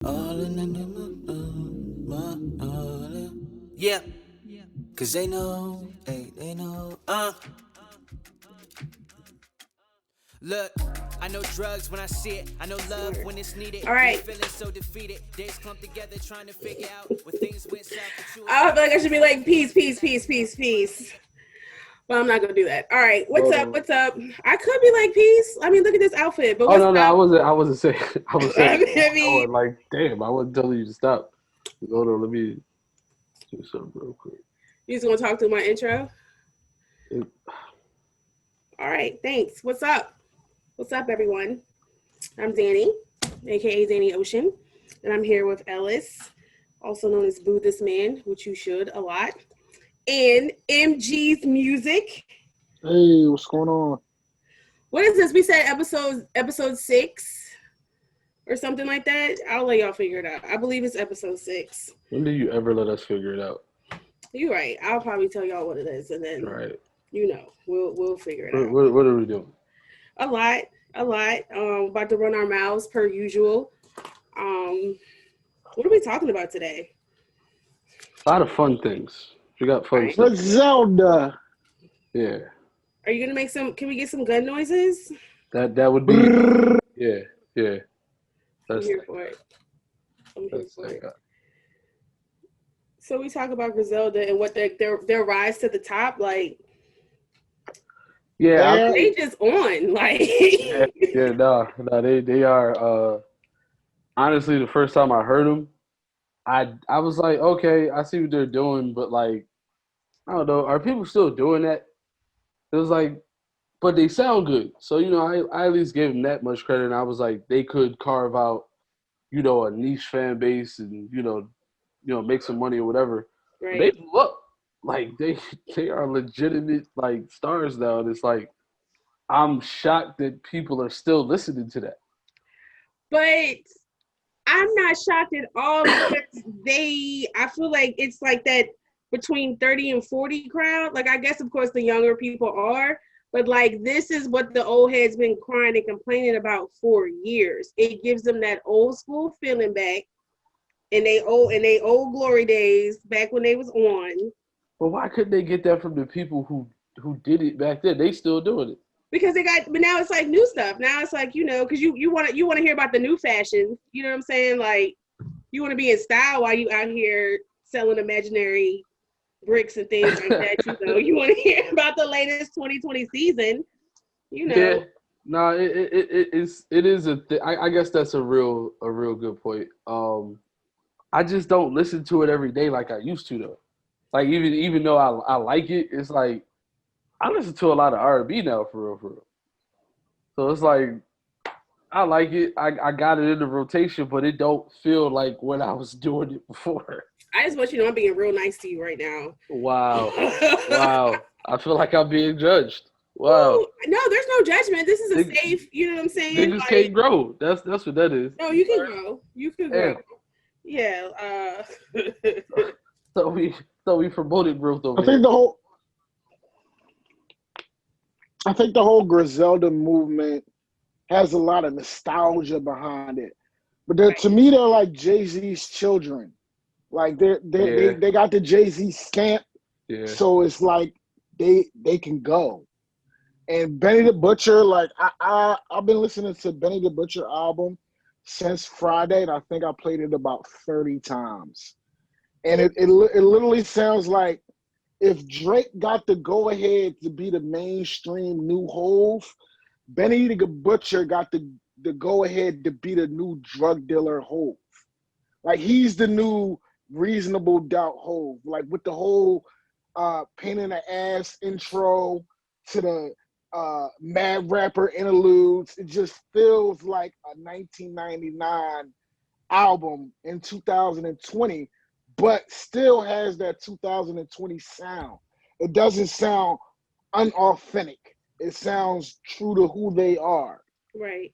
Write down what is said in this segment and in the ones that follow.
All in the yeah, cause they know, they know, Look, I know drugs when I see it. I know love when it's needed. All right. Feeling so defeated. Days clumped together trying to figure out what things went south. I feel like I should be like peace, peace, peace, peace, peace. But I'm not gonna do that. All right, what's up? What's up? I could be like peace. I mean, look at this outfit. But Oh what's no, no, I up? wasn't. I wasn't saying. I was saying. I I mean, was like, damn, I wasn't telling you to stop. Hold on, let me do something real quick. you just gonna talk through my intro? It, All right, thanks. What's up? What's up, everyone? I'm Danny, aka Danny Ocean, and I'm here with Ellis, also known as Boo This Man, which you should a lot, and MG's Music. Hey, what's going on? What is this? We said episode 6 or something like that. I'll let y'all figure it out. I believe it's episode 6. when do you ever let us figure it out? You're right. I'll probably tell y'all what it is, and then Right. we'll figure it What, out. what, what are we doing? A lot. About to run our mouths per usual. What are we talking about today? A lot of fun things. We got fun Right. stuff. Griselda. Yeah. Are you gonna make some? Can we get some gun noises? That would be. Yeah. Yeah. I'm That's here for it. I'm here that's for it. like. So we talk about Griselda and what their rise to the top. Like Yeah. I There, they think. just on. Like Yeah. Yeah. No. They are. Honestly, the first time I heard them, I was like, okay, I see what they're doing, but like, I don't know, are people still doing that? It was like, but they sound good, so I at least gave them that much credit. And I was like, they could carve out, a niche fan base, and make some money or whatever. But they right. blew up, like they are legitimate like stars now. And it's like I'm shocked that people are still listening to that. But I'm not shocked at all because I feel like it's like that between 30 and 40 crowd. Like, I guess, of course, the younger people are, but like, this is what the old heads been crying and complaining about for years. It gives them that old school feeling back in they old glory days back when they was on. But why couldn't they get that from the people who did it back then? They still doing it. Because but now it's like new stuff. Now it's like, because you want to hear about the new fashions. You know what I'm saying? Like, you want to be in style while you out here selling imaginary bricks and things like that. You want to hear about the latest 2020 season. Yeah, no, it is I guess that's a real good point. I just don't listen to it every day like I used to though. Like even though I like it, it's like I listen to a lot of R&B now for real, for real. So it's like I like it. I got it in the rotation, but it don't feel like when I was doing it before. I just want you to know I'm being real nice to you right now. Wow, wow. I feel like I'm being judged. Wow. Ooh, no, there's no judgment. This is a Niggas, safe, you know what I'm saying? niggas Like, can't grow. That's what that is. no, you can grow. You can grow. Damn. Yeah. So we promoted growth over I think here. the whole, I think the whole Griselda movement has a lot of nostalgia behind it. But to me, they're like Jay-Z's children. Like Yeah, they got the Jay-Z stamp, yeah. so it's like they can go. And Benny the Butcher, like I've been listening to Benny the Butcher album since Friday, and I think I played it about 30 times. And it literally sounds like if Drake got the go ahead to be the mainstream new Hov, Benny the Butcher got the go ahead to be the new drug dealer Hov. Like he's the new reasonable doubt Hov. Like with the whole pain in the ass intro to the mad rapper interludes, it just feels like a 1999 album in 2020, but still has that 2020 sound. It doesn't sound unauthentic. It sounds true to who they are. Right.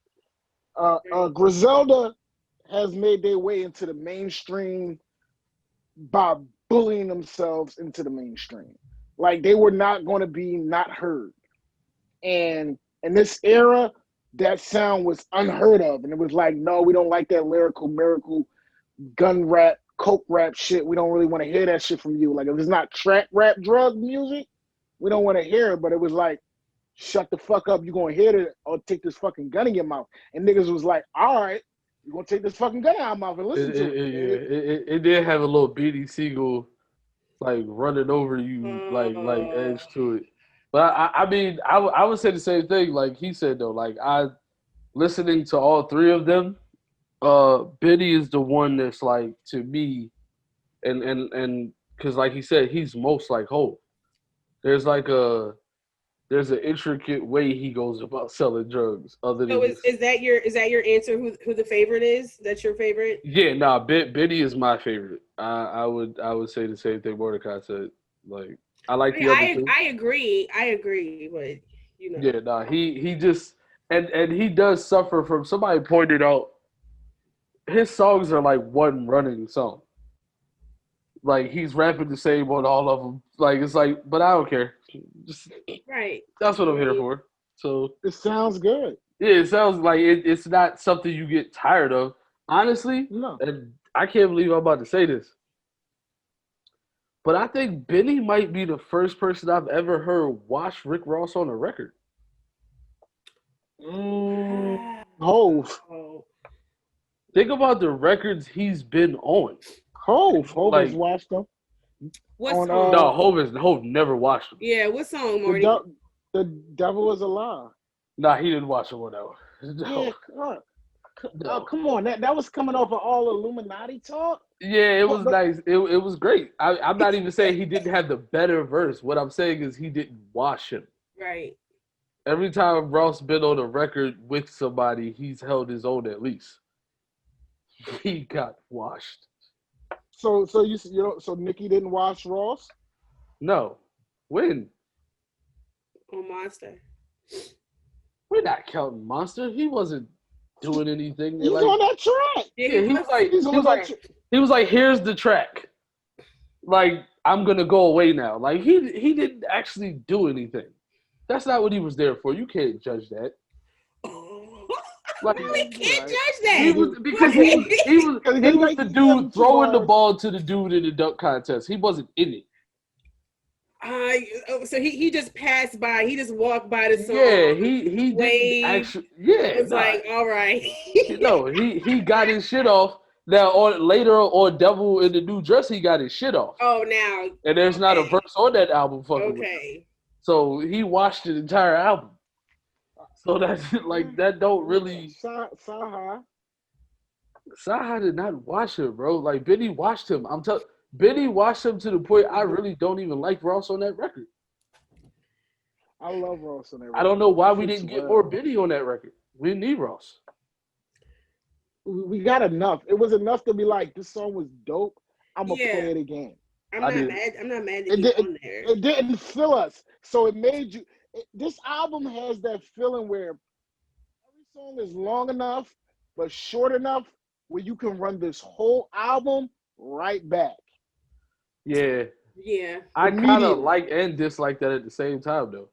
Griselda has made their way into the mainstream by bullying themselves into the mainstream. Like they were not going to be not heard. And in this era, that sound was unheard of. And it was like, no, we don't like that lyrical miracle. gun rap, coke rap shit. We don't really want to hear that shit from you. Like if it's not trap rap drug music, we don't want to hear it. But it was like, shut the fuck up, you gonna hear it or take this fucking gun in your mouth. And niggas was like, all right, you gonna take this fucking gun out of my mouth and listen to it. It did have a little Beanie Siegel like running over you like edge to it. But I mean I would say the same thing like he said though. Like I listening to all three of them, Benny is the one that's like to me and because like he said, he's most like Hov. There's like there's an intricate way he goes about selling drugs other than So is that your answer? Who the favorite is? That's your favorite? Yeah, nah, Benny is my favorite. I would say the same thing Mordecai said. Like I like the other two. I agree, but you know. Yeah, nah, he just and he does suffer from somebody pointed out his songs are like one running song. Like he's rapping the same on all of them. Like it's like, but I don't care. Just, right. That's what I'm here for. So it sounds good. Yeah, it sounds like it's not something you get tired of. Honestly, no. And I can't believe I'm about to say this, but I think Benny might be the first person I've ever heard watch Rick Ross on a record. Hov. Think about the records he's been on. Hov has watched them. What song? No, Hov never watched them. Yeah, what song, Marty? The Devil Is a Lie. Nah, he didn't watch them on that one. No. Yeah, oh, come on. That was coming off of all Illuminati talk. Yeah, it was nice. It was great. I'm not even saying he didn't have the better verse. What I'm saying is he didn't wash him. Right. Every time Ross been on a record with somebody, he's held his own at least. He got washed. So Nicki didn't wash Ross? No. When? On Monster. We're not counting Monster. He wasn't doing anything. He's on that track. Yeah, he was like, here's the track. Like, I'm gonna go away now. Like he didn't actually do anything. That's not what he was there for. You can't judge that. Like, we can't judge that. He was the dude throwing the ball to the dude in the dunk contest. He wasn't in it. So he just passed by. He just walked by the song. Yeah, he didn't actually. Yeah, it's like all right. No, he got his shit off. Now later on Devil in the New Dress, he got his shit off. Oh, now. And there's not a verse on that album. Okay. So he watched the entire album. So that's like that don't really. Saha did not watch him, bro. Like Benny watched him. Benny watched him to the point I really don't even like Ross on that record. I love Ross on that record. I don't know why we didn't get more Benny on that record. We didn't need Ross. We got enough. It was enough to be like, this song was dope. I'm gonna play it again. I'm not mad that you're on there. It didn't fill us, so it made you. This album has that feeling where every song is long enough but short enough where you can run this whole album right back. Yeah. Yeah. I kind of like and dislike that at the same time, though.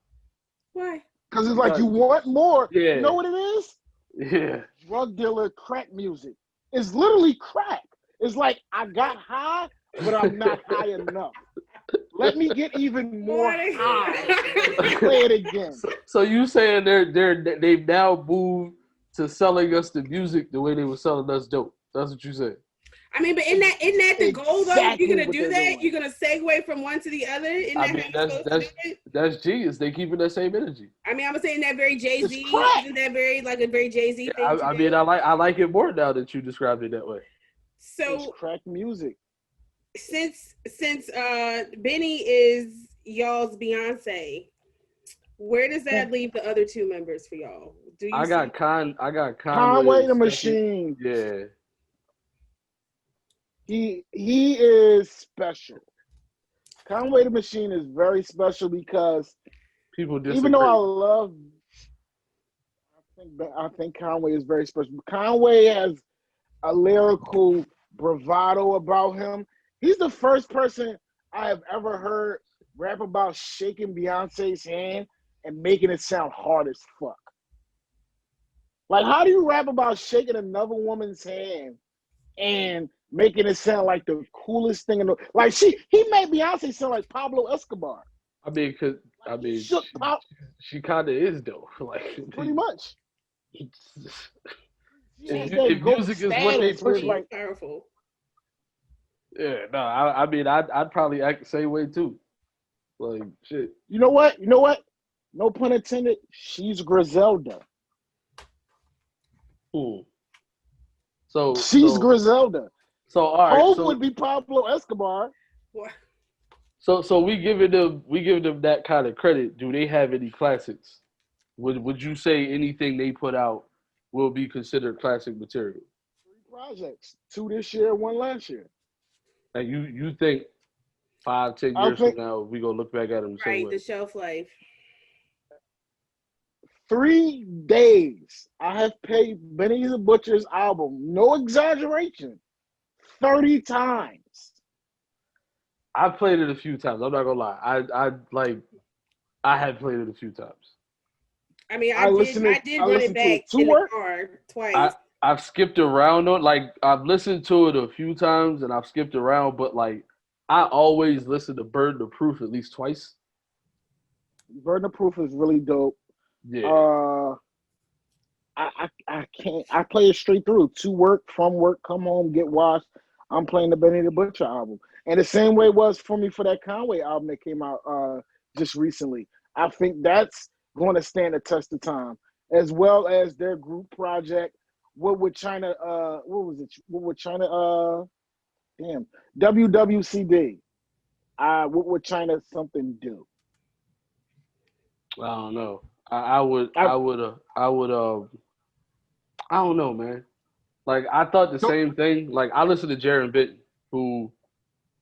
Why? Because it's like you want more. Yeah. You know what it is? Yeah. Drug dealer crack music. It's literally crack. It's like I got high, but I'm not high enough. Let me get even more high. Play it again. So you saying they've now moved to selling us the music the way they were selling us dope? That's what you said. I mean, but isn't that the goal though? If you're gonna do that, you're gonna segue from one to the other. That's genius. They keeping that same energy. I mean, I was saying that very Jay-Z. Isn't that very like a very Jay-Z thing? I mean, I like it more now that you described it that way. So it's crack music. Since Benny is y'all's Beyonce, where does that leave the other two members for y'all? I got Conway the Machine. Yeah. He is special. Conway the Machine is very special because people disagree. Even though I think Conway is very special. Conway has a lyrical bravado about him. He's the first person I have ever heard rap about shaking Beyonce's hand and making it sound hard as fuck. Like, how do you rap about shaking another woman's hand and making it sound like the coolest thing in the like. He made Beyonce sound like Pablo Escobar. I mean, cause Shook pop she kind of is though. Like pretty much. if music is what they push, like powerful. Yeah, no, I mean, I'd probably act the same way too. Like shit. You know what? No pun intended. She's Griselda. So she's Griselda. So all right, Hov would be Pablo Escobar. What? So we giving them that kind of credit. Do they have any classics? Would you say anything they put out will be considered classic material? 3 projects, 2 this year, 1 last year. And you think 5-10 years from now we gonna look back at them the same way? Right, the shelf life. 3 days I have played Benny the Butcher's album, no exaggeration, 30 times. I've played it a few times. I'm not gonna lie. I have played it a few times. I mean, I did run it back in the car twice. I've skipped around on I've listened to it a few times and I've skipped around, but I always listen to Burden of Proof at least twice. Burden of Proof is really dope. Yeah. I can't. I play it straight through. To work, from work, come home, get washed. I'm playing the Benny the Butcher album, and the same way it was for me for that Conway album that came out just recently. I think that's going to stand the test of time, as well as their group project. What would China? What was it? What would China? WWCD. What would China something do? I don't know. I don't know, man. I thought the same thing. I listen to Jaron Benton, who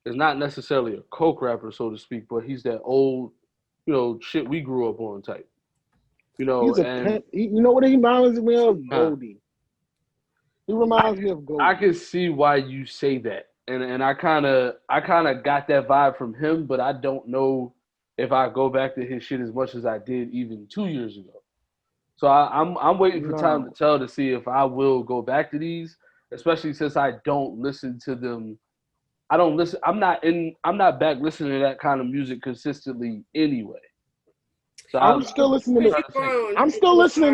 is not necessarily a coke rapper, so to speak, but he's that old, shit we grew up on type. He's a pimp. You know what he reminds me of? Goldie. He reminds me of Goldie. I can see why you say that, and I kind of got that vibe from him, but I don't know if I go back to his shit as much as I did even 2 years ago. So I'm waiting for time to tell to see if I will go back to these, especially since I don't listen to them. I don't listen. I'm not back listening to that kind of music consistently anyway. So I'm still listening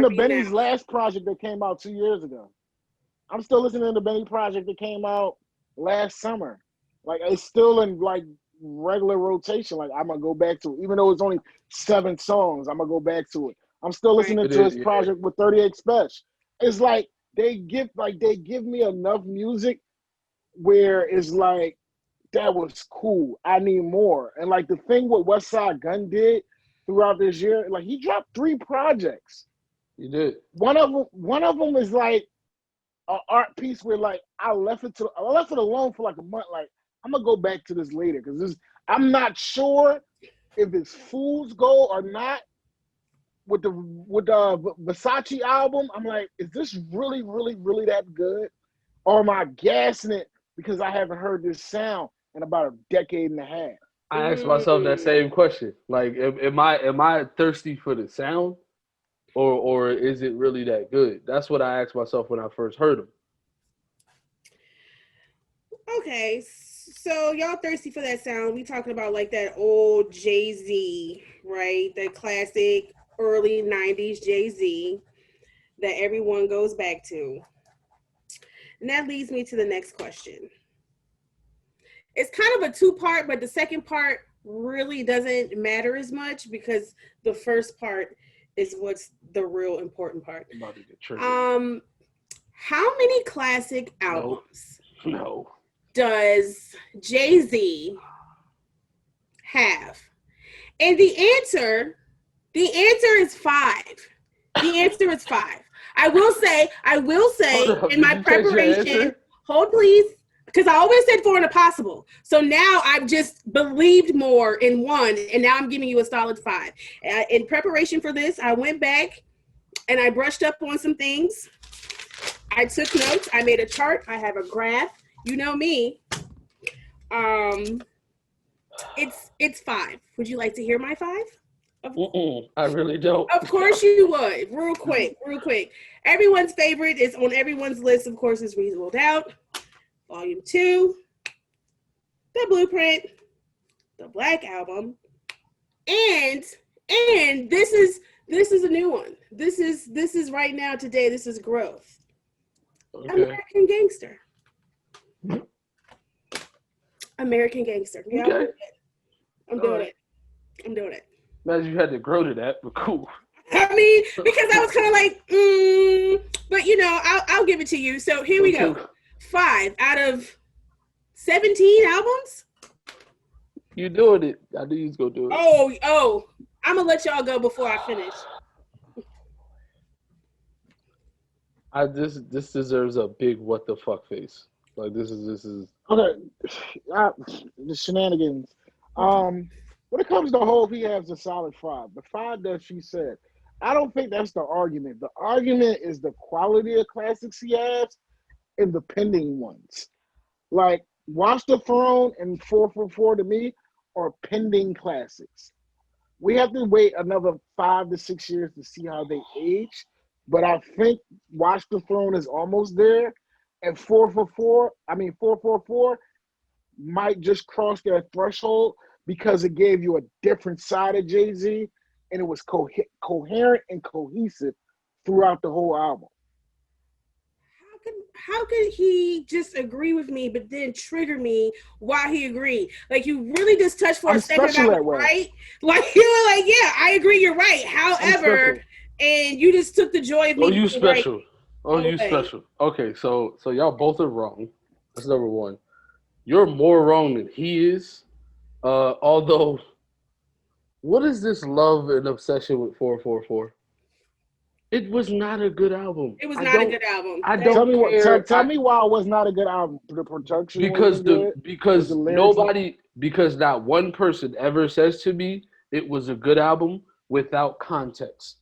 to Benny's last project that came out 2 years ago. I'm still listening to the Benny project that came out last summer. It's still in regular rotation. I'm gonna go back to it, even though it's only 7 songs. I'm gonna go back to it. I'm still listening to his project with 38 Special. It's they give me enough music where it's that was cool. I need more. And the thing what Westside Gunn did throughout this year, he dropped 3 projects. He did. One of them is an art piece where I left it alone for a month. I'm gonna go back to this later because I'm not sure if it's fool's gold or not. With the Versace album, I'm is this really, really, really that good? Or am I gassing it because I haven't heard this sound in about a decade and a half? I asked myself that same question. Am I thirsty for the sound? Or is it really that good? That's what I asked myself when I first heard him. Okay, so y'all thirsty for that sound. We talking about that old Jay-Z, right? That classic early 90s Jay-Z that everyone goes back to. And that leads me to the next question. It's kind of a 2-part, but the second part really doesn't matter as much because the first part is what's the real important part. How many classic albums does Jay-Z have? And the answer is 5. The answer is 5. I will say in my preparation, hold please, because I always said 4 and a possible. So now I've just believed more in 1, and now I'm giving you a solid 5. In preparation for this, I went back and I brushed up on some things. I took notes. I made a chart. I have a graph. You know me. It's 5. Would you like to hear my 5? I really don't. Of course you would. Real quick. Everyone's favorite is on everyone's list, of course, is Reasonable Doubt. Volume 2, The Blueprint, The Black Album, and this is a new one. This is right now today. This is Growth. Okay. American Gangster. American Gangster. Yeah, Okay. I'm doing it. Imagine you had to grow to that, but cool. I mean, because I was kind of like, but you know, I'll give it to you. So here we go. 5 out of 17 albums. You doing it? I knew you was gonna do it. Oh, I'm gonna let y'all go before I finish. This deserves a big what the fuck face. Like this is Okay, the shenanigans. When it comes to Hov, he has a solid 5. The 5 that she said, I don't think that's the argument. The argument is the quality of classics he has and the pending ones. Like Watch the Throne and 444 to me are pending classics. We have to wait another 5 to 6 years to see how they age, but I think Watch the Throne is almost there, and 444 might just cross that threshold because it gave you a different side of Jay-Z, and it was coherent and cohesive throughout the whole album. How could he just agree with me, but then trigger me while he agreed? Like you really just touched for a second about right? Like you were like, yeah, I agree, you're right. However, and you just took the joy of me. Oh, you special. Right. You special. Okay, so y'all both are wrong. That's number one. You're more wrong than he is. Although, what is this love and obsession with 444? It was not a good album. It was not a good album. I don't tell me why it was not a good album. The production because nobody because not one person ever says to me it was a good album without context.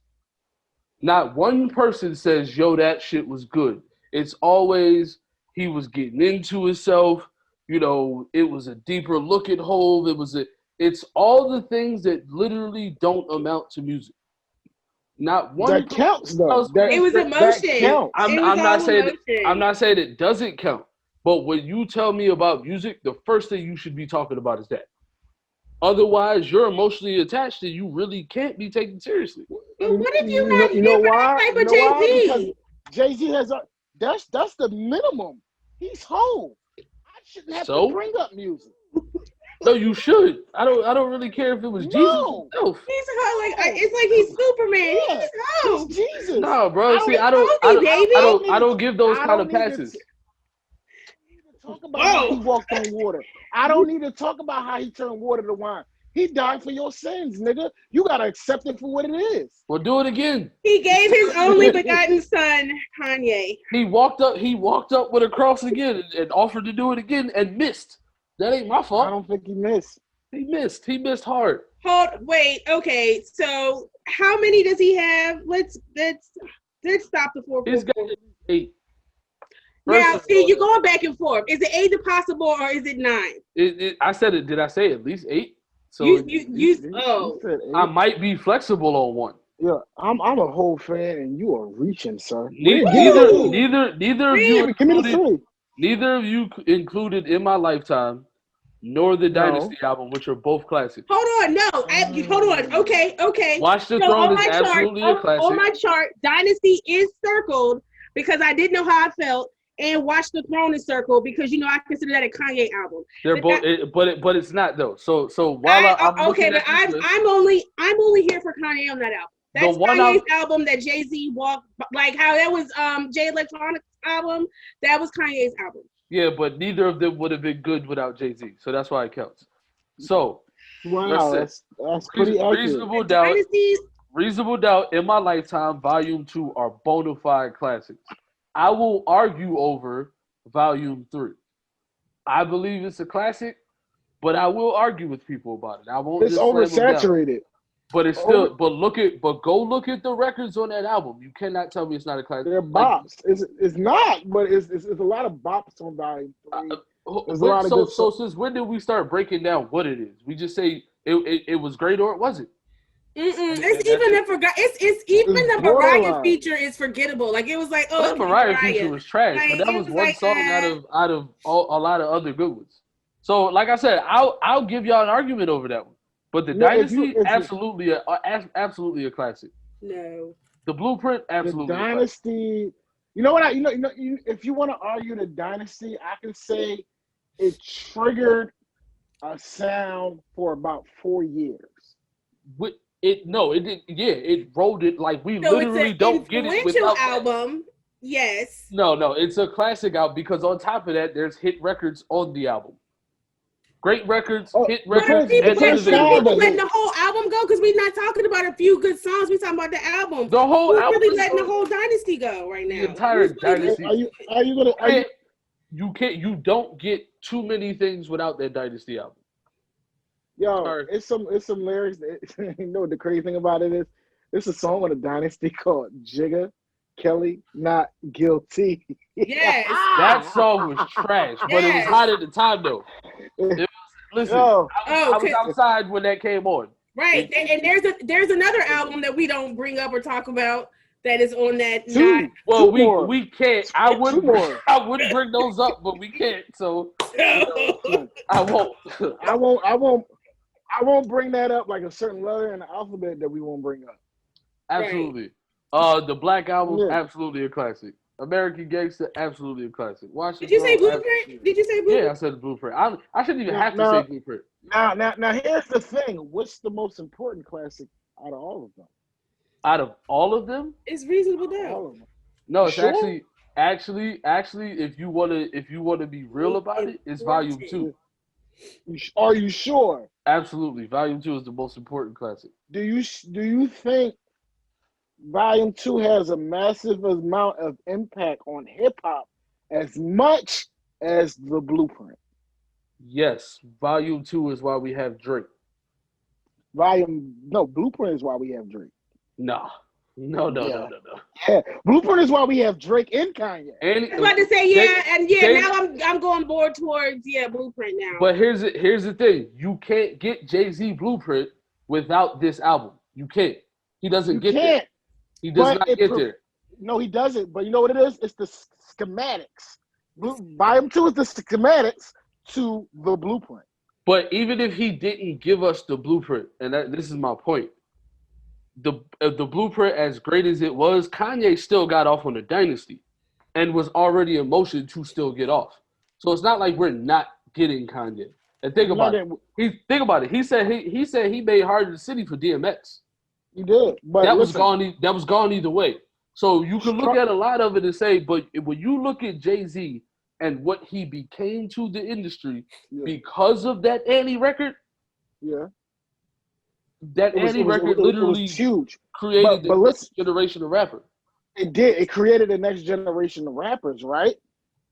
Not one person says, yo, that shit was good. It's always he was getting into himself. You know, it was a deeper look at Hov. It's all the things that literally don't amount to music. Not one that counts though. It was emotion. I'm not saying it doesn't count. But when you tell me about music, the first thing you should be talking about is that. Otherwise, you're emotionally attached and you really can't be taken seriously. But what if you not you know why? Type of Jay-Z? Because Jay-Z has that's the minimum. He's Hov. I shouldn't have to bring up music. No, you should. I don't really care if it was Jesus himself. He's it's like he's Superman. Yeah, He's Hov. Jesus. No, bro. See, I don't give those kind of passes. Talk about how he walked on water. I don't need to talk about how he turned water to wine. He died for your sins, nigga. You gotta accept it for what it is. Well, do it again. He gave his only begotten son, Kanye. He walked up with a cross again and offered to do it again and missed. That ain't my fault. I don't think he missed. He missed hard. Okay. So how many does he have? Let's stop the 4. He's got 8. Now, see, you're going back and forth. Is it 8 possible or is it 9? I said it. Did I say at least 8? So you said 8. I might be flexible on one. Yeah, I'm a whole fan, and you are reaching, sir. Neither of you. Give me the 3. Neither of you included in my lifetime, nor the Dynasty album, which are both classics. Hold on, hold on. Okay. Watch the Throne is absolutely a classic. On my chart, Dynasty is circled because I didn't know how I felt, and Watch the Throne is circled because I consider that a Kanye album. They're both, but it's not though. So while I'm only here for Kanye on that album. That's Kanye's album that Jay-Z walked, like how that was Jay Electronic's album. That was Kanye's album. Yeah, but neither of them would have been good without Jay-Z. So that's why it counts. So wow, that's pretty accurate. Reasonable Doubt in my lifetime, Volume 2 are bona fide classics. I will argue over Volume 3. I believe it's a classic, but I will argue with people about it. I won't. It's oversaturated. But it's still. But go look at the records on that album. You cannot tell me it's not a classic. They're bops. It's not, but it's a lot of bops on Volume 3. There's a lot of so since when did we start breaking down what it is? We just say it was great or it wasn't. It's even it's even the Mariah borderline. feature is forgettable. Like it was like, oh, That okay, Mariah feature was trash, Like, but that it was was one like, song out of a lot of other good ones. So, like I said, I'll give y'all an argument over that one. But the No, if you Dynasty, absolutely a classic. no. The Blueprint, the absolutely a classic. dynasty, you know what? If you want to argue the dynasty, I can say it triggered a sound for about 4 years. It did. Yeah, it rolled it like we So it's literally an don't get it influential without album. Yes. No, it's a classic album because on top of that, there's hit records on the album. Great records, Oh, hit but records, there's and But are innovative sound, people records. letting the whole album go? Because we're not talking about a few good songs. We're talking about the album. The whole Who's album really is letting the good. whole dynasty go right The now? entire Who's really dynasty. listening? You don't get too many things without that Dynasty album. yo, Sorry. it's some lyrics that, you know what the crazy thing about it is? It's a song on the dynasty called Jigga Kelly Not Guilty. Yes. That song was trash, but it was Yes. hot at the time though. Listen, Yo, I was outside when that came on. Right. And there's another album that we don't bring up or talk about that is on that two more. We can't. I wouldn't bring those up, but we can't. So I won't. I won't bring that up like a certain letter in the alphabet that we won't bring up. Absolutely. The Black Album, absolutely a classic. American Gangster, absolutely a classic. Did you say Blueprint? Did you say Blueprint? Yeah, I said Blueprint. I shouldn't even have to say Blueprint. Now, here's the thing. What's the most important classic out of all of them? Out of all of them? It's Reasonable Doubt. All of them. No, it's actually, if you wanna be real about it, it's Volume 2. Are you sure? Absolutely, Volume 2 is the most important classic. Do you think Volume 2 has a massive amount of impact on hip hop as much as the Blueprint? Yes, Volume 2 is why we have Drake. Blueprint is why we have Drake. No. Yeah, Blueprint is why we have Drake and Kanye. I was about to say now I'm going more towards Blueprint now. But here's the thing: you can't get Jay-Z Blueprint without this album. You can't. He doesn't get there. He does not get there. No, he doesn't. But you know what it is? It's the schematics. Volume 2 is the schematics to the Blueprint. But even if he didn't give us the Blueprint, and this is my point, the Blueprint, as great as it was, Kanye still got off on the Dynasty and was already in motion to still get off. So it's not like we're not getting Kanye. And think about it. He said he made Heart of the City for DMX. He did. But that was gone either way. So you can look at a lot of it and say, but when you look at Jay-Z and what he became to the industry because of that Annie record, that Annie record literally was huge. Created the next generation of rappers. It did. It created the next generation of rappers, right?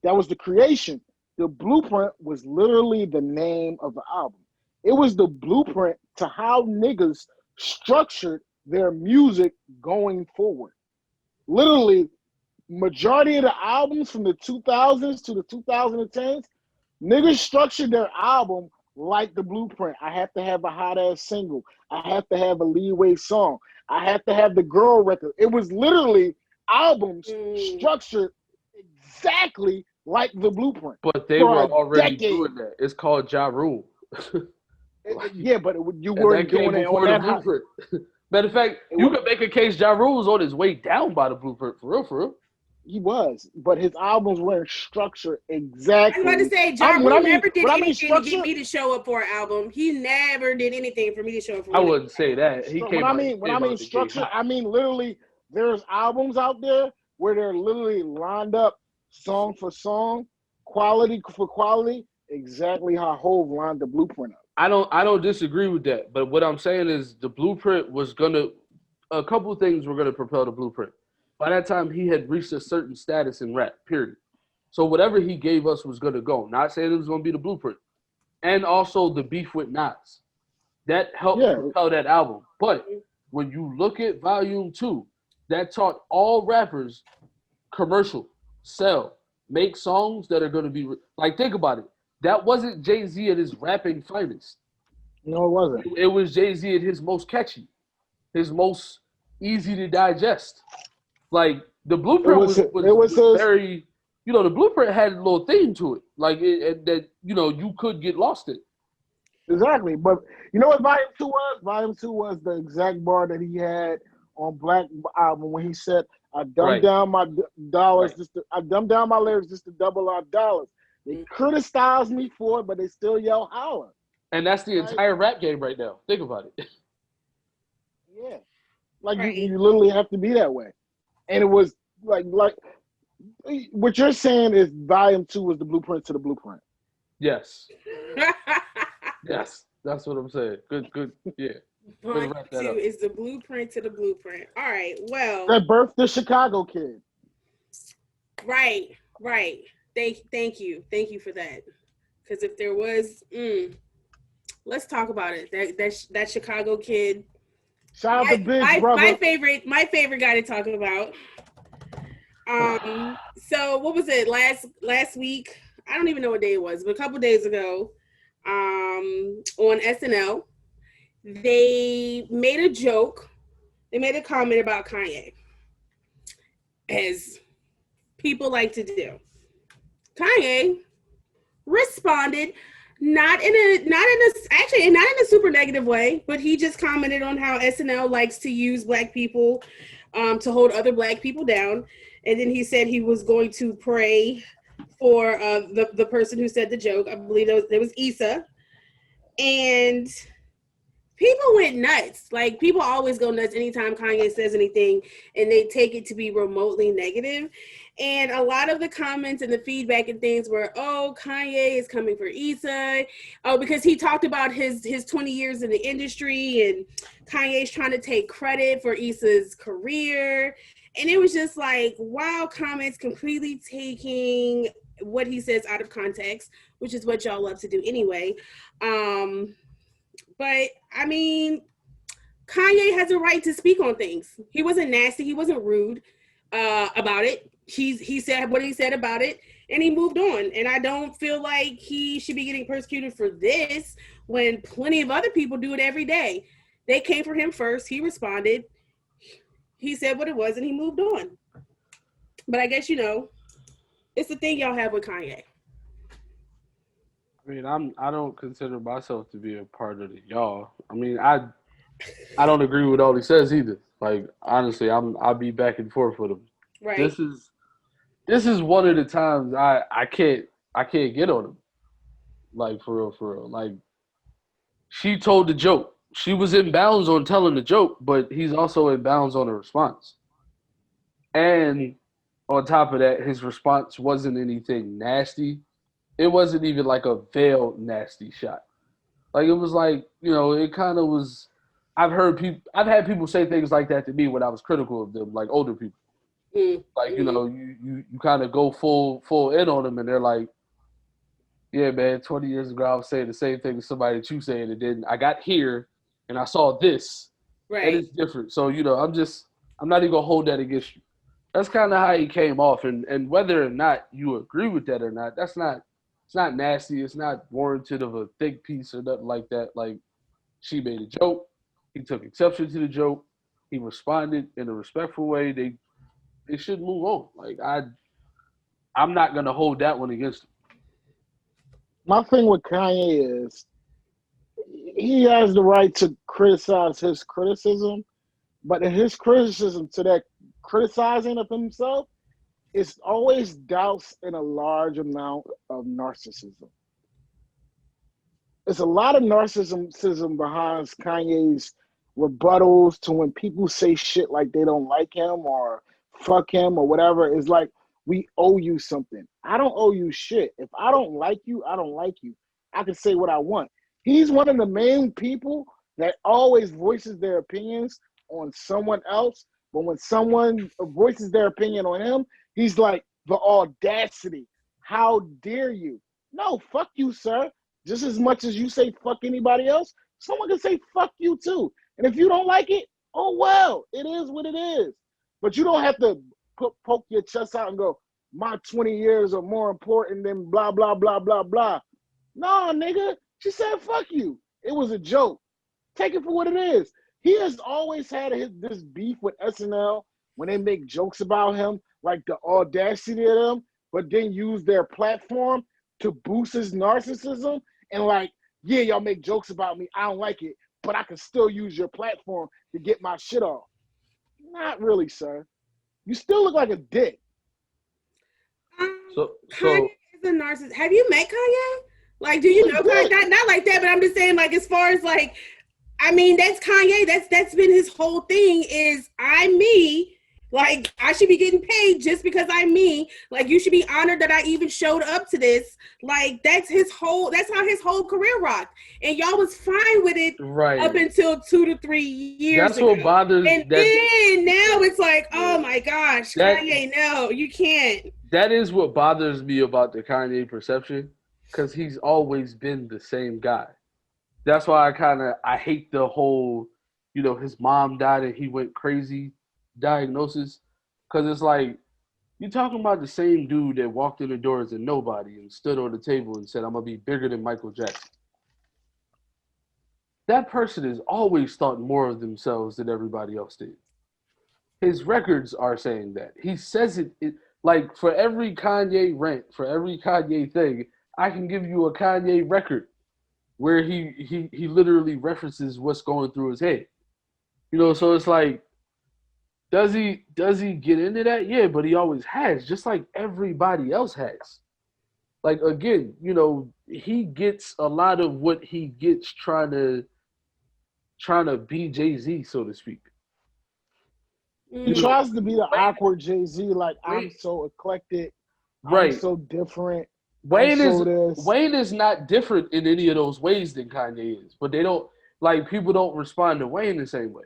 That was the creation. The Blueprint was literally the name of the album. It was the blueprint to how niggas structured their music going forward. Literally, majority of the albums from the 2000s to the 2010s, niggas structured their album like the Blueprint. I have to have a hot ass single. I have to have a leeway song. I have to have the girl record. It was literally albums structured exactly like the Blueprint. But they were already doing that. It's called Ja Rule. Yeah, but you weren't doing it on that Blueprint. Matter of fact, you could make a case Ja Rule was on his way down by the Blueprint, for real. He was, but his albums weren't structured exactly. I was about to say, Ja Rule never did anything to get me to show up for an album. He never did anything for me to show up for. I wouldn't say that. When I mean structure, I mean literally. There's albums out there where they're literally lined up song for song, quality for quality, exactly how Hov lined the Blueprint up. I don't disagree with that, but what I'm saying is the Blueprint was a couple things were gonna propel the Blueprint. By that time, he had reached a certain status in rap, period. So whatever he gave us was gonna go. Not saying it was gonna be the Blueprint, and also the beef with Nas, that helped propel that album. But when you look at Volume 2, that taught all rappers commercial, sell, make songs that are gonna be like. Think about it. That wasn't Jay-Z at his rapping finest. No, it wasn't. It was Jay-Z at his most catchy. his most easy to digest. Like the It blueprint was was his very, the blueprint had a little theme to it, like that you could get lost in. exactly. But you know what Volume 2 was? Volume 2 was the exact bar that he had on Black Album when he said, "I dumbed Right, down my dollars right, I dumbed down my lyrics just to double our dollars. They criticized me for it, but they still yell holler." and that's the Right? entire rap game right now. Think about it. Yeah. Like Right. you literally have to be that way. And it was like what you're saying is Volume 2 was the blueprint to the blueprint. Yes, yes, that's what I'm saying. Good, yeah. Way to Volume wrap that 2 up. is the blueprint to the blueprint. All right. Well, That birthed the Chicago Kid. right. Thank you for that. Because if there was, let's talk about it. That Chicago Kid. Shout out to Big My Brother. favorite guy to talk about. So what was it last week? I don't even know what day it was, but a couple days ago, on SNL, they made a joke. They made a comment about Kanye, as people like to do. Kanye responded not in a super negative way, but he just commented on how SNL likes to use Black people to hold other Black people down, and then he said he was going to pray for the person who said the joke. I believe there was Issa, and people went nuts. Like, people always go nuts anytime Kanye says anything, and they take it to be remotely negative. And a lot of the comments and the feedback and things were, "Oh, Kanye is coming for Issa." Oh, because he talked about his 20 years in the industry, and Kanye's trying to take credit for Issa's career. And it was just like, wow, comments completely taking what he says out of context, which is what y'all love to do anyway. But I mean, Kanye has a right to speak on things. He wasn't nasty. He wasn't rude about it. He said what he said about it, and he moved on. And I don't feel like he should be getting persecuted for this when plenty of other people do it every day. They came for him first. He responded. He said what it was, and he moved on. But I guess, it's the thing y'all have with Kanye. I mean, I don't consider myself to be a part of the y'all. I mean, I don't agree with all he says either. Like, honestly, I'll be back and forth with him. Right. This is one of the times I can't get on him. Like, for real. Like, she told the joke. She was in bounds on telling the joke, but he's also in bounds on the response. And on top of that, his response wasn't anything nasty. It wasn't even like a veiled nasty shot. Like, it was like, it kind of was. I've had people say things like that to me when I was critical of them, like older people. Like, you kind of go full in on them, and they're like, yeah, man, 20 years ago I was saying the same thing to somebody that you saying, and then I got here and I saw this, and Right. it's different. So, I'm not even gonna hold that against you. That's kind of how he came off, and whether or not you agree with that or not, it's not nasty. It's not warranted of a think piece or nothing like that. Like, she made a joke. He took exception to the joke. He responded in a respectful way. They should move on. Like, I'm not gonna hold that one against him. My thing with Kanye is he has the right to criticize his criticism, but in his criticism to that criticizing of himself, it's always doused in a large amount of narcissism. There's a lot of narcissism behind Kanye's rebuttals to when people say shit like they don't like him or fuck him or whatever. It's like, we owe you something. I don't owe you shit. If I don't like you, I don't like you. I can say what I want. He's one of the main people that always voices their opinions on someone else. But when someone voices their opinion on him, he's like, the audacity. How dare you? No, fuck you, sir. Just as much as you say fuck anybody else, someone can say fuck you too. And if you don't like it, oh well, it is what it is. But you don't have to poke your chest out and go, my 20 years are more important than blah, blah, blah, blah, blah. No, nigga, she said fuck you. It was a joke. Take it for what it is. he has always had this beef with SNL when they make jokes about him, like the audacity of them, but then use their platform to boost his narcissism and like, yeah, y'all make jokes about me. I don't like it, but I can still use your platform to get my shit off. Not really, sir. You still look like a dick. Kanye is a narcissist. Have you met Kanye? Like, do you know Kanye? Not like that, but I'm just saying, like, as far as like, I mean, that's Kanye. That's been his whole thing. Is I'm me. Like, I should be getting paid just because I'm me. Like, you should be honored that I even showed up to this. Like, that's how his whole career rocked. And y'all was fine with it up until 2 to 3 years That's ago. What bothers and then now it's like, oh my gosh, Kanye, no, you can't. That is what bothers me about the Kanye perception, because he's always been the same guy. That's why I hate the whole, his mom died and he went crazy diagnosis, because it's like you're talking about the same dude that walked in the door as a nobody and stood on the table and said, I'm gonna be bigger than Michael Jackson. That person has always thought more of themselves than everybody else did. His records are saying that. He says it like, for every Kanye rant, for every Kanye thing, I can give you a Kanye record where he literally references what's going through his head. So it's like, does he get into that? Yeah, but he always has, just like everybody else has. Like, again, he gets a lot of what he gets trying to be Jay-Z, so to speak. He tries to be the awkward Jay-Z, like, I'm so eclectic, I'm so different. Wayne is not different in any of those ways than Kanye is, but they don't, like, people don't respond to Wayne the same way.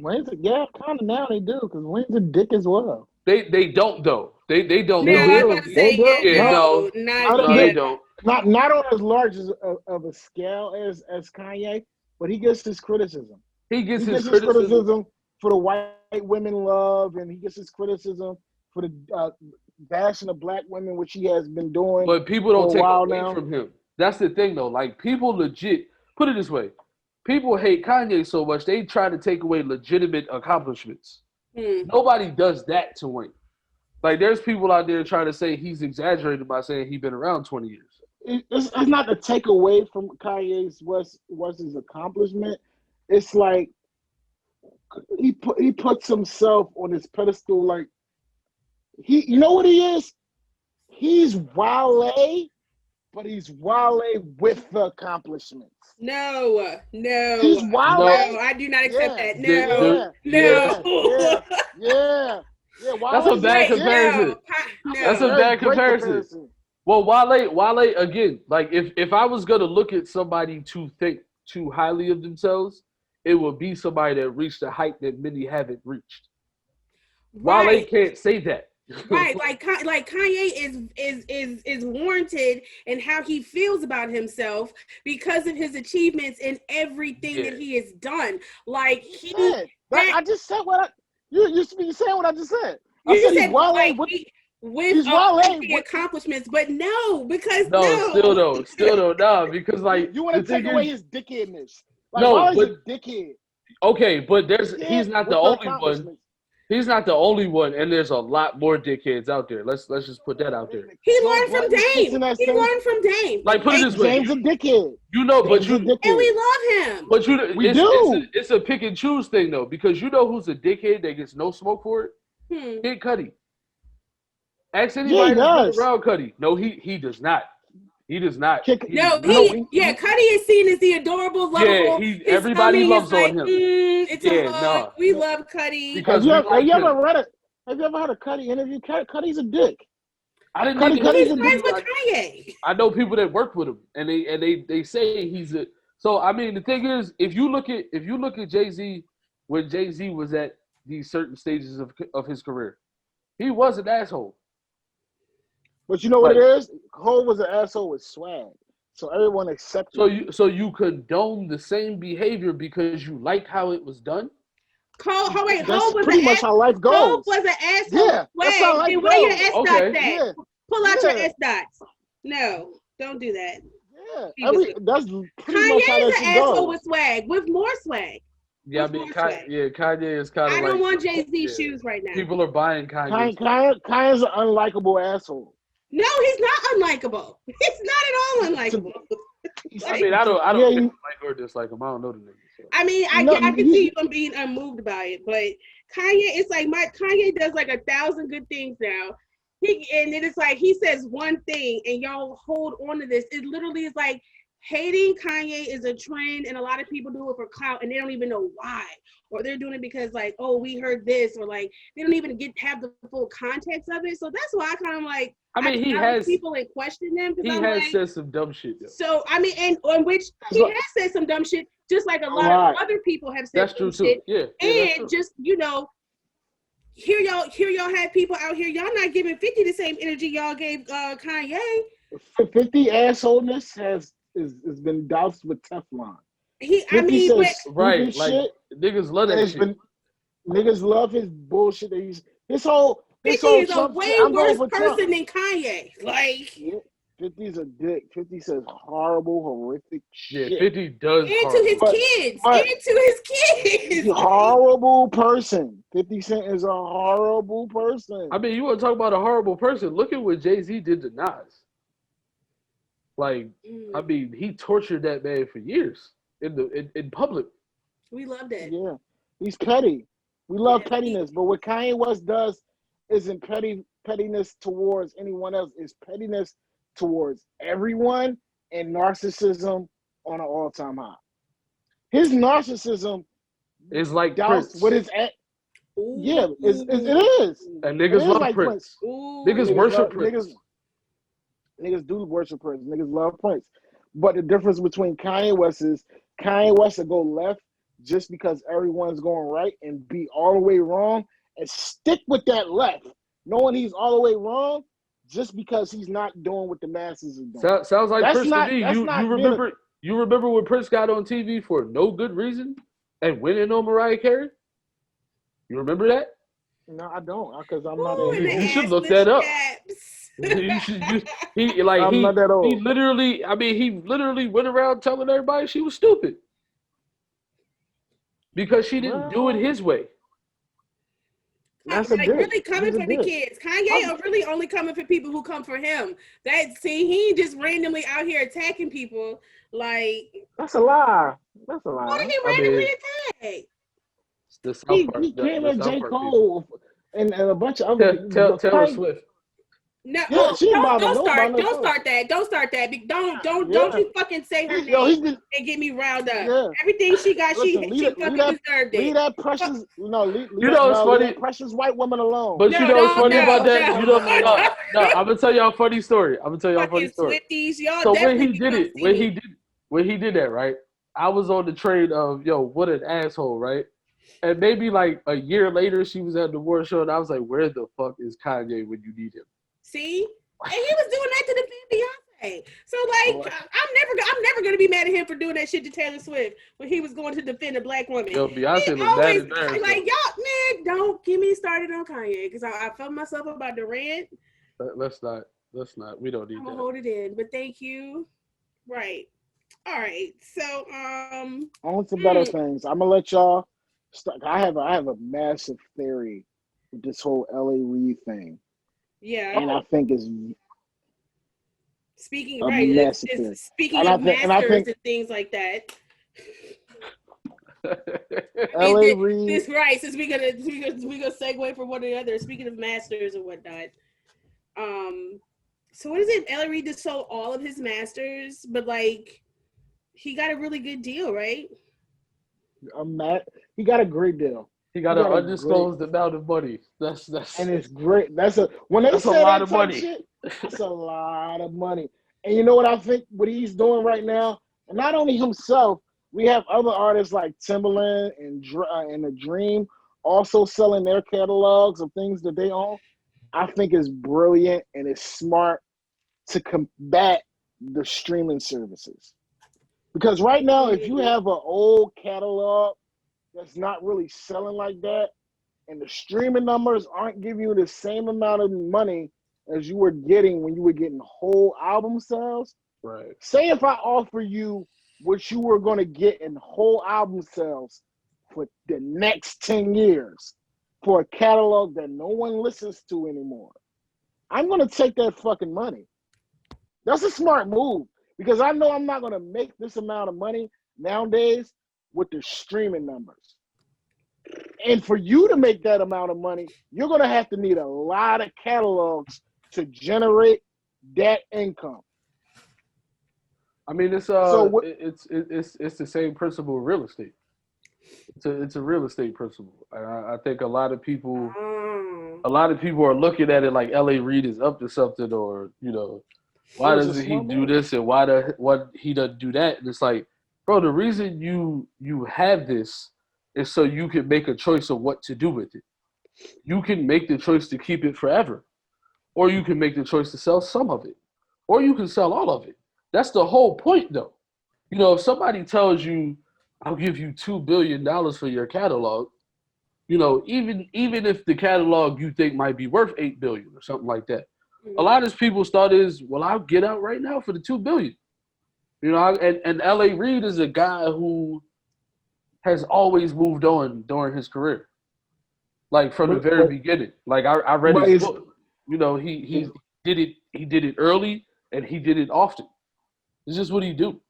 Wayne's kind of now they do, because Wayne's a dick as well. They don't though. They don't. No, they do. They do. No, they don't. Not on as large of a scale as Kanye, but he gets his criticism. He gets his criticism for the white women love, and he gets his criticism for the bashing of black women, which he has been doing. But people don't take away from him. That's the thing, though. Like, people legit, put it this way, people hate Kanye so much, they try to take away legitimate accomplishments. Nobody does that to Wayne. Like, there's people out there trying to say he's exaggerated by saying he's been around 20 years. It's not to take away from Kanye's what's his accomplishment. It's like he puts himself on his pedestal. Like, you know what he is? He's Wale, but he's Wale with the accumplants. No. He's Wale. No, I do not accept that. No. Yeah. That's a bad comparison. No. That's a bad comparison. Well, Wale again. Like, if I was gonna look at somebody to think too highly of themselves, it would be somebody that reached a height that many haven't reached. Right. Wale can't say that. Right, like Kanye is warranted in how he feels about himself because of his achievements and everything that he has done. Like I just said what you saying what I just said. You just said Wale with the accomplishments, but no, because still no, because like you want to take away his dickheadness. Like, no, Wale's a dickhead. Okay, but he's not the only one. He's not the only one, and there's a lot more dickheads out there. Let's just put that out there. He learned from Dame. He learned from Dame. Like, put it this way, Dame's a dickhead. And we love him. But it's a pick and choose thing though, because who's a dickhead that gets no smoke for it? Kid Cudi. Ask anybody who's around Cudi. No, he does not. He does not. Cudi is seen as the adorable, lovable. Yeah, everybody loves on him. It's a hug. We love Cudi. Because have you ever had a Cudi interview? Cudi's a dick. I didn't know he's friends with Kanye. I know people that work with him, and they say he's a. So I mean, the thing is, if you look at Jay-Z, when Jay-Z was at these certain stages of his career, he was an asshole. But you know what it is? Hov was an asshole with swag, so everyone accepted it. So you condone the same behavior because you like how it was done? Hov was pretty much how life goes. Hov was an asshole. Yeah, that's how life goes. Where your S dots at? Yeah. Pull out your S dots. No, don't do that. Yeah, that's pretty much how that Kanye's an asshole goes. with swag, with more swag. Yeah, I What's mean, more swag? Kanye is kind of I like don't want Jay Z yeah. shoes right now. People are buying Kanye. Kanye's an unlikable asshole. No, he's not unlikable. He's not at all unlikable. I mean, I don't Yeah, think like or dislike him. I don't know the nigga. So. I mean, I can see you being unmoved by it, but Kanye, it's like Kanye does like 1,000 good things now. And then it's like he says one thing and y'all hold on to this. It literally is like hating Kanye is a trend and a lot of people do it for clout and they don't even know why. Or they're doing it because like, oh, we heard this, or like they don't even have the full context of it. So that's why I kind of like I mean, he has people and question them because he has said some dumb shit though. So I mean, and on which he has said some dumb shit, just like a lot of other people have said dumb shit. Yeah, and just here y'all have people out here. Y'all not giving 50 the same energy y'all gave Kanye. 50 assholeness has been doused with Teflon. I mean, but right, like shit, niggas love that shit. Niggas love his bullshit. That his whole 50 is Trump a way shit, worse person than Kanye. Like, yeah, 50's a dick. 50 says horrible, horrific shit. Yeah, 50 does. Into his kids. Horrible person. 50 Cent is a horrible person. I mean, you want to talk about a horrible person? Look at what Jay-Z did to Nas. Like, I mean, he tortured that man for years in public. We loved it. Yeah, he's petty. We love pettiness, but what Kanye West does isn't pettiness towards anyone else. It's pettiness towards everyone and narcissism on an all-time high. His narcissism is like Prince. What is at? Yeah, it is. And niggas love like Prince. Niggas worship Prince. Niggas do worship Prince. Niggas love Prince. But the difference between Kanye West is Kanye West will go left just because everyone's going right and be all the way wrong and stick with that left, knowing he's all the way wrong just because he's not doing what the masses are doing. Sounds like Prince to me. You remember when Prince got on TV for no good reason and winning on Mariah Carey? You remember that? No, I don't, because I'm not. You should look that up. I'm not that old. He literally went around telling everybody she was stupid because she didn't do it his way. That's like really coming for the kids. Kanye are really only coming for people who come for him. He ain't just randomly out here attacking people. Like that's a lie. That's a lie. What did he randomly attack? He came at J. Cole and a bunch of other Taylor Swift. No, yeah, don't start that. Don't you fucking say her name and get me riled up. Yeah. Everything she got, she fucking deserved it. Leave that precious, funny. Precious white woman alone. But you know what's funny about that? No, I'm gonna tell y'all a funny story. Swifties, y'all so when he did that, right? I was on the train of what an asshole, right? And maybe like a year later, she was at the award show, and I was like, "Where the fuck is Kanye when you need him?" See, and he was doing that to defend Beyonce. So like, I'm never gonna be mad at him for doing that shit to Taylor Swift when he was going to defend a black woman. Yo, Beyonce was mad at her. Like y'all, man, don't get me started on Kanye because I felt myself about to rant. Let's not. We don't need that. I'm gonna hold it in, but thank you. Right. All right. So on to better things. I'm gonna let y'all. I have a massive theory with this whole LA Reid thing. Yeah. And I think it's speaking of masters and things like that. LA Reid. This right, since we gonna segue from one or the other. Speaking of masters and whatnot. So what is it? LA Reid just sold all of his masters, but like he got a really good deal, right? He got a great deal. He got an undisclosed amount of money. That's and it's great. That's a lot of money. Shit, that's a lot of money. And you know what I think? What he's doing right now, and not only himself, we have other artists like Timbaland and The Dream also selling their catalogs of things that they own. I think is brilliant and it's smart to combat the streaming services. Because right now, if you have an old catalog that's not really selling like that, and the streaming numbers aren't giving you the same amount of money as you were getting when you were getting whole album sales. Right. Say if I offer you what you were going to get in whole album sales for the next 10 years for a catalog that no one listens to anymore. I'm going to take that fucking money. That's a smart move because I know I'm not going to make this amount of money nowadays with the streaming numbers. And for you to make that amount of money, you're going to have to need a lot of catalogs to generate that income. I mean, it's So it's the same principle of real estate. It's a real estate principle. I think a lot of people are looking at it like L.A. Reid is up to something, or why doesn't he do this and what he doesn't do that? And it's like, bro, the reason you have this is so you can make a choice of what to do with it. You can make the choice to keep it forever, or you can make the choice to sell some of it, or you can sell all of it. That's the whole point, though. If somebody tells you, "I'll give you $2 billion for your catalog," even if the catalog you think might be worth $8 billion or something like that, a lot of people's thought is, "Well, I'll get out right now for the $2 billion." And L.A. Reid is a guy who has always moved on during his career, like from the very beginning. Like I read his book. He did it. He did it early, and he did it often. It's just what he do.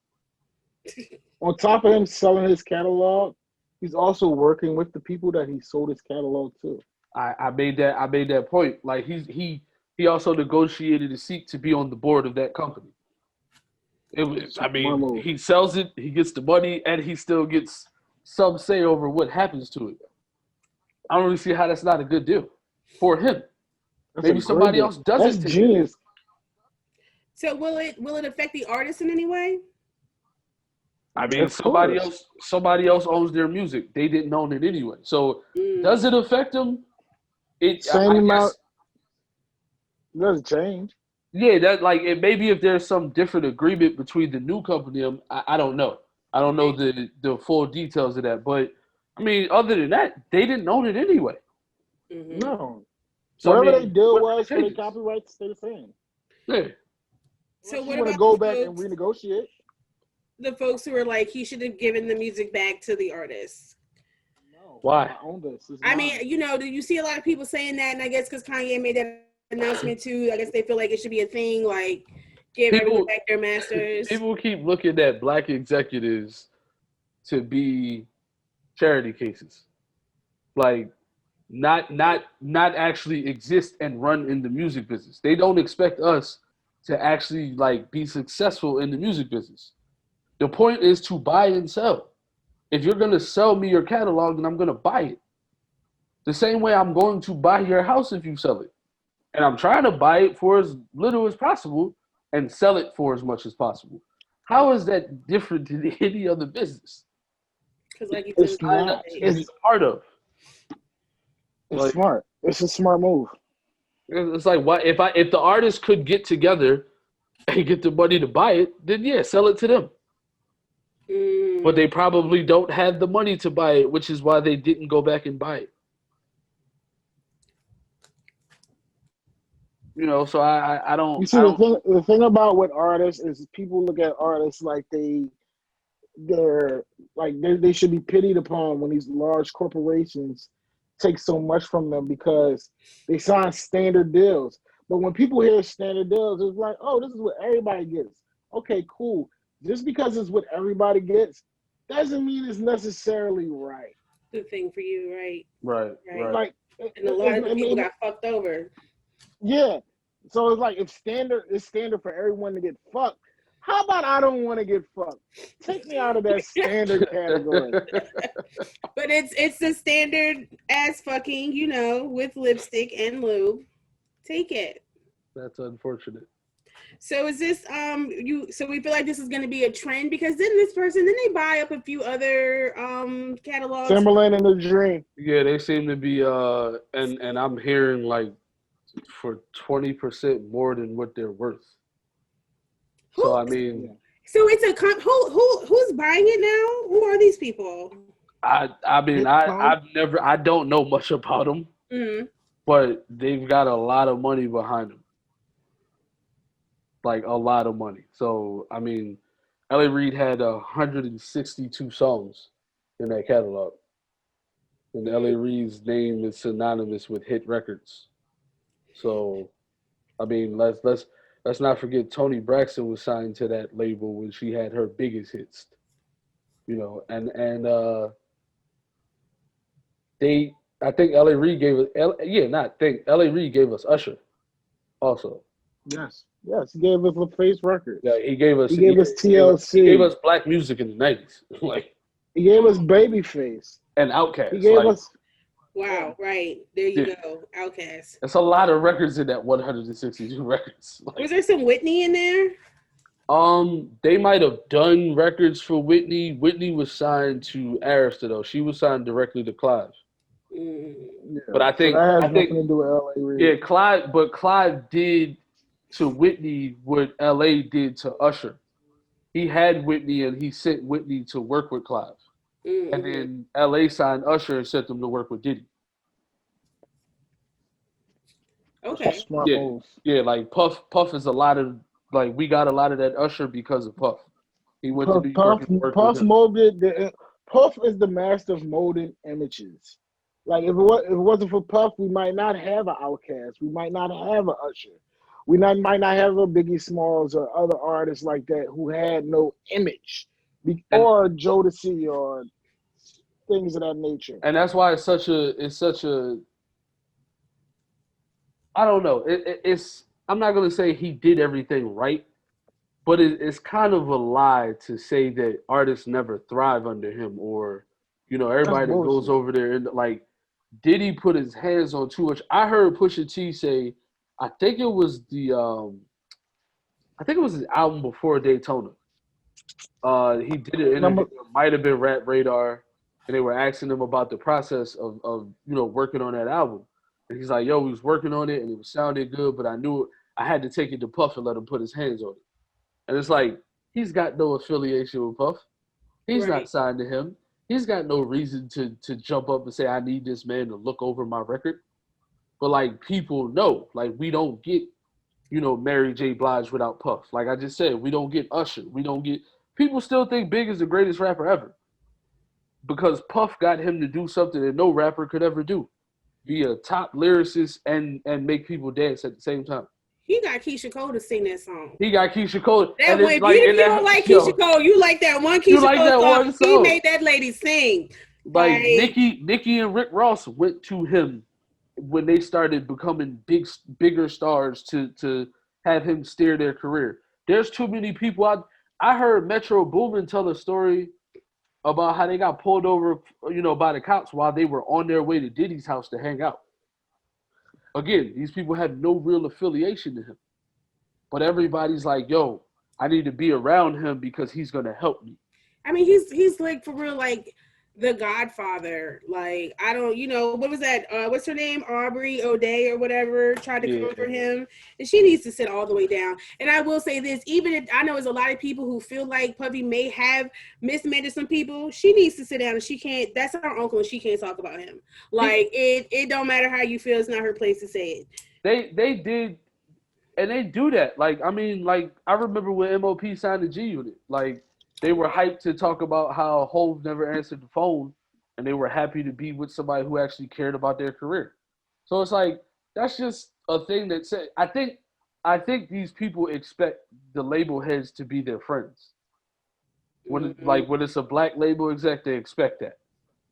On top of him selling his catalog, he's also working with the people that he sold his catalog to. I made that point. Like he also negotiated a seat to be on the board of that company. He sells it, he gets the money, and he still gets some say over what happens to it. I don't really see how that's not a good deal for him. Maybe somebody else doesn't. That's genius. So will it affect the artist in any way? I mean, somebody else owns their music. They didn't own it anyway. So does it affect them? Same amount. It doesn't change. Yeah, that maybe if there's some different agreement between the new company, I don't know. I don't know the full details of that, but I mean, other than that, they didn't own it anyway. Mm-hmm. No. So whatever they deal was for the copyrights, stay the same. Yeah. So what you want about to go back and renegotiate? The folks who are like, he should have given the music back to the artist. No. Why? I own this. I mean, do you see a lot of people saying that? And I guess because Kanye made that announcement too, I guess they feel like it should be a thing, like give everyone back their masters. People keep looking at black executives to be charity cases, like not actually exist and run in the music business. They don't expect us to actually be successful in the music business. The point is to buy and sell. If you're going to sell me your catalog, then I'm going to buy it. The same way I'm going to buy your house if you sell it. And I'm trying to buy it for as little as possible and sell it for as much as possible. How is that different than any other business? Because like it's not. It's part of. It's smart. It's a smart move. It's like, what if the artist could get together and get the money to buy it, then yeah, sell it to them. But they probably don't have the money to buy it, which is why they didn't go back and buy it. So I don't. You see, the thing about with artists is people look at artists like they should be pitied upon when these large corporations take so much from them because they sign standard deals. But when people hear standard deals, it's like, oh, this is what everybody gets. Okay, cool. Just because it's what everybody gets doesn't mean it's necessarily right. Good thing for you, right? Right. Like, and a lot of people got fucked over. Yeah. So it's like if standard is standard for everyone to get fucked, how about I don't want to get fucked? Take me out of that standard category. But it's the standard ass fucking, with lipstick and lube. Take it. That's unfortunate. So is this so we feel like this is going to be a trend because then they buy up a few other catalogs. Timberland and the Dream. Yeah, they seem to be and I'm hearing for 20% more than what they're worth. So I mean, so it's who's buying it now? Who are these people? I don't know much about them, but they've got a lot of money behind them. Like a lot of money. So I mean, L.A. Reid had 162 songs in that catalog. and L.A. Reid's name is synonymous with hit records. So, I mean, let's not forget Toni Braxton was signed to that label when she had her biggest hits. And they I think L.A. Reid gave us not think L.A. Reid gave us Usher also. Yes. He gave us LaFace Records. Yeah, he gave us TLC. He gave us black music in the 90s. Like, he gave us Babyface and Outkast. He gave us. Wow, right. There you go. Outkast. That's a lot of records in that 162 records. Like, was there some Whitney in there? They might have done records for Whitney. Whitney was signed to Arista though. She was signed directly to Clive. Mm. Yeah, But I think that has nothing to do with L.A. Reid. Yeah, Clive did to Whitney what L.A. did to Usher. He had Whitney and he sent Whitney to work with Clive. Mm-hmm. And then L.A. signed Usher and sent them to work with Diddy. Okay. Smart moves. Yeah, like Puff is a lot of, like, we got a lot of that Usher because of Puff. He went to New York and worked with him. Puff is the master of molding images. Like, if it wasn't for Puff, we might not have an Outkast. We might not have an Usher. We might not have a Biggie Smalls or other artists like that who had no image, or Jodeci or things of that nature. And that's why it's such a I don't know. It's I'm not gonna say he did everything right, but it's kind of a lie to say that artists never thrive under him, or everybody that goes over there and like. Did he put his hands on too much? I heard Pusha T say, I think it was his album before Daytona. He did an interview. It might have been Rap Radar, and they were asking him about the process of working on that album. And he's like, "Yo, we was working on it, and it sounded good, but I knew I had to take it to Puff and let him put his hands on it." And it's like, he's got no affiliation with Puff. He's not signed to him. He's got no reason to jump up and say, I need this man to look over my record. But, like, people know. Like, we don't get, Mary J. Blige without Puff. Like I just said, we don't get Usher. We don't get – people still think Big is the greatest rapper ever because Puff got him to do something that no rapper could ever do. Be a top lyricist and make people dance at the same time. He got Keisha Cole to sing that song. He got Keisha Cole. That one, if you don't like Keisha Cole, you like that one Keisha Cole song. He made that lady sing. Like Nicki and Rick Ross went to him when they started becoming bigger stars to have him steer their career. There's too many people out. I heard Metro Boomin tell a story about how they got pulled over, by the cops while they were on their way to Diddy's house to hang out. Again, these people have no real affiliation to him. But everybody's like, yo, I need to be around him because he's going to help me. I mean, he's like, for real, like, the Godfather. Like, I don't, what was that? What's her name? Aubrey O'Day or whatever tried to come for him. And she needs to sit all the way down. And I will say this, even if I know there's a lot of people who feel like Puffy may have mismanaged some people, she needs to sit down and she can't, that's our uncle and she can't talk about him. Like, it don't matter how you feel, it's not her place to say it. They did, and they do that. Like, I mean, like, I remember when MOP signed the G Unit. Like, they were hyped to talk about how Hov never answered the phone, and they were happy to be with somebody who actually cared about their career. So it's like, that's just a thing that said. I think these people expect the label heads to be their friends. When it's a black label exec, they expect that.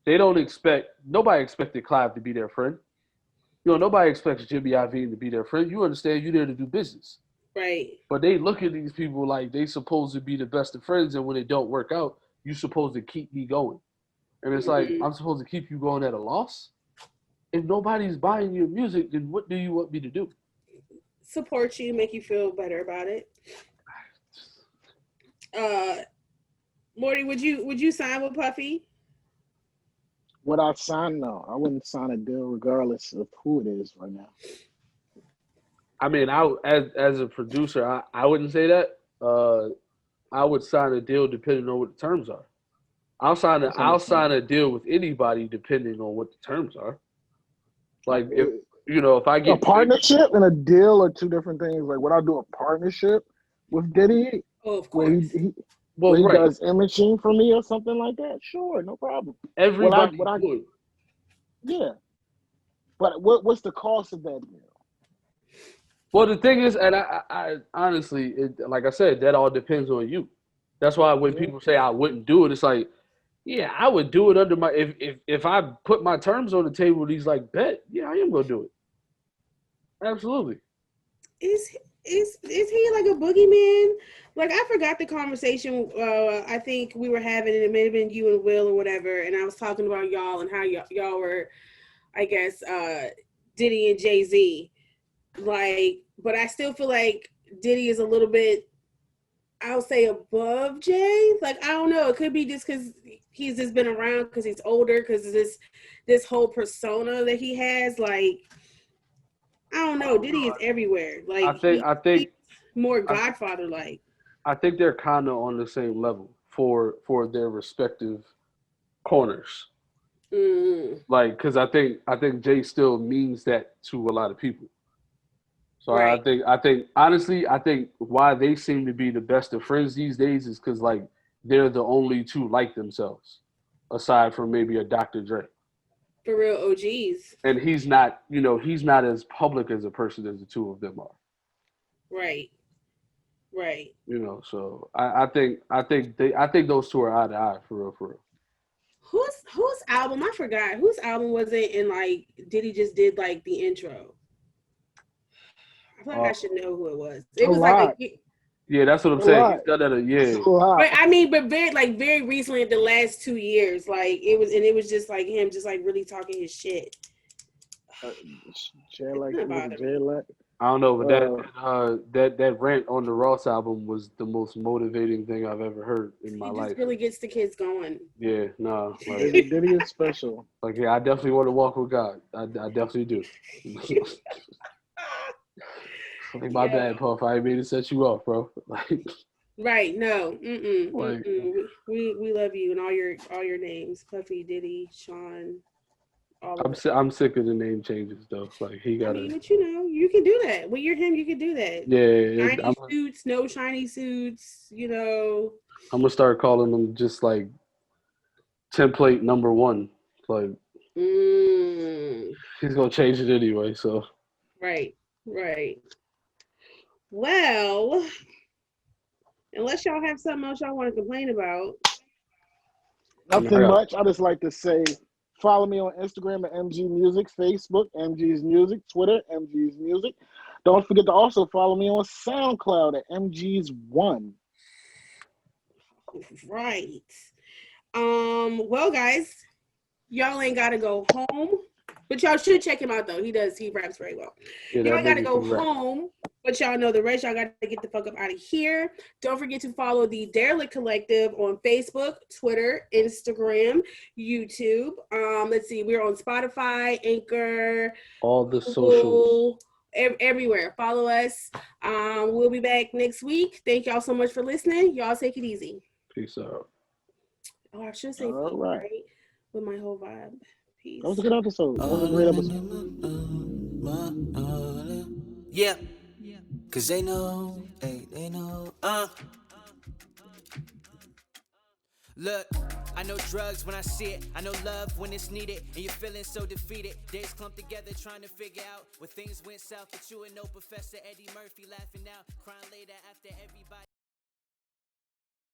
They don't expect. Nobody expected Clive to be their friend. Nobody expects Jimmy Iovine to be their friend. You understand? You're there to do business. Right. But they look at these people like they supposed to be the best of friends, and when it don't work out, you supposed to keep me going. And it's like, I'm supposed to keep you going at a loss? If nobody's buying your music, then what do you want me to do? Support you, make you feel better about it. Morty, would you sign with Puffy? Would I sign? No, I wouldn't sign a deal regardless of who it is right now. I mean, as a producer, I wouldn't say that. I would sign a deal depending on what the terms are. I'll sign a deal with anybody depending on what the terms are. Like, if I get a partnership and a deal are two different things. Like, would I do a partnership with Diddy? Oh, of course. Where he does imaging for me or something like that? Sure, no problem. Everybody would. Yeah, but what's the cost of that meal? Well, the thing is, and I honestly, like I said, that all depends on you. That's why when Yeah. people say I wouldn't do it, it's like, yeah, I would do it under my if I put my terms on the table. He's like, bet, yeah, I am gonna do it. Absolutely. Is is he like a boogeyman? Like I forgot the conversation. I think we were having, and it may have been you and Will or whatever. And I was talking about y'all and how y'all were, I guess, Diddy and Jay-Z. Like, but I still feel like Diddy is a little bit, I'll say, above Jay. Like I don't know. It could be just because he's just been around, because he's older, because this whole persona that he has. Like I don't know. Diddy is everywhere. I Like think I he's think more I, Godfather like. I think they're kind of on the same level for their respective corners. Mm, Like, because I think Jay still means that to a lot of people. So right. I think honestly, I think why they seem to be the best of friends these days is because like they're the only two like themselves, aside from maybe a Dr. Dre. For real OGs. And he's not as public as a person as the two of them are. Right. Right. So I think those two are eye to eye for real, for real. Whose album? I forgot. Whose album was it? And like, Diddy just did like the intro. I feel like Uh, I should know who it was. It A was like lot, yeah, that's what I'm a saying. lot, He's done that it's yeah. a lot. but I mean, but very recently, in the last 2 years, like it was just like him, just like really talking his shit. Uh, It's J-Lex, gonna nigga, bother me. J-Lex. I don't know, but Uh, that rant on the Ross album was the most motivating thing I've ever heard in my He just life. really gets the kids going. Yeah, nah, Diddy is special. yeah, I definitely want to walk with God. I definitely do. Like, my Yeah. bad, Puff. I ain't mean to set you off, bro. Right. No. Like, We love you and all your names. Puffy, Diddy, Sean, all of them. I'm sick of the name changes though. Like he I gotta, mean, but you know, you can do that. When you're him, you can do that. yeah. Shiny suits, no shiny suits, I'm gonna start calling them just like template number one. Like Mm, he's gonna change it anyway. So right, right. Well, unless y'all have something else y'all want to complain about. I mean, I Nothing got much. I just like to say, follow me on Instagram at MG Music, Facebook MG's Music, Twitter MG's Music. Don't forget to also follow me on SoundCloud at MG's One. Right. Well, guys, y'all ain't gotta go home. But y'all should check him out though. He raps very well. yeah, Y'all that gotta nigga go can rap. home, but y'all know the rest. Y'all gotta get the fuck up out of here. Don't forget to follow the Derelict Collective on Facebook, Twitter, Instagram, YouTube. Let's see, we're on Spotify, Anchor, All the socials. Google, everywhere. Follow us. We'll be back next week. Thank y'all so much for listening. Y'all take it easy. Peace out. Oh, I should say All peace, right. right? With my whole vibe. Peace. That was a good episode. That was a great episode. Yeah, cause they know, they know. Look, I know drugs when I see it. I know love when it's needed. And you're feeling so defeated. Days clumped together trying to figure out where things went south. But you and no Professor Eddie Murphy laughing out, crying later after everybody.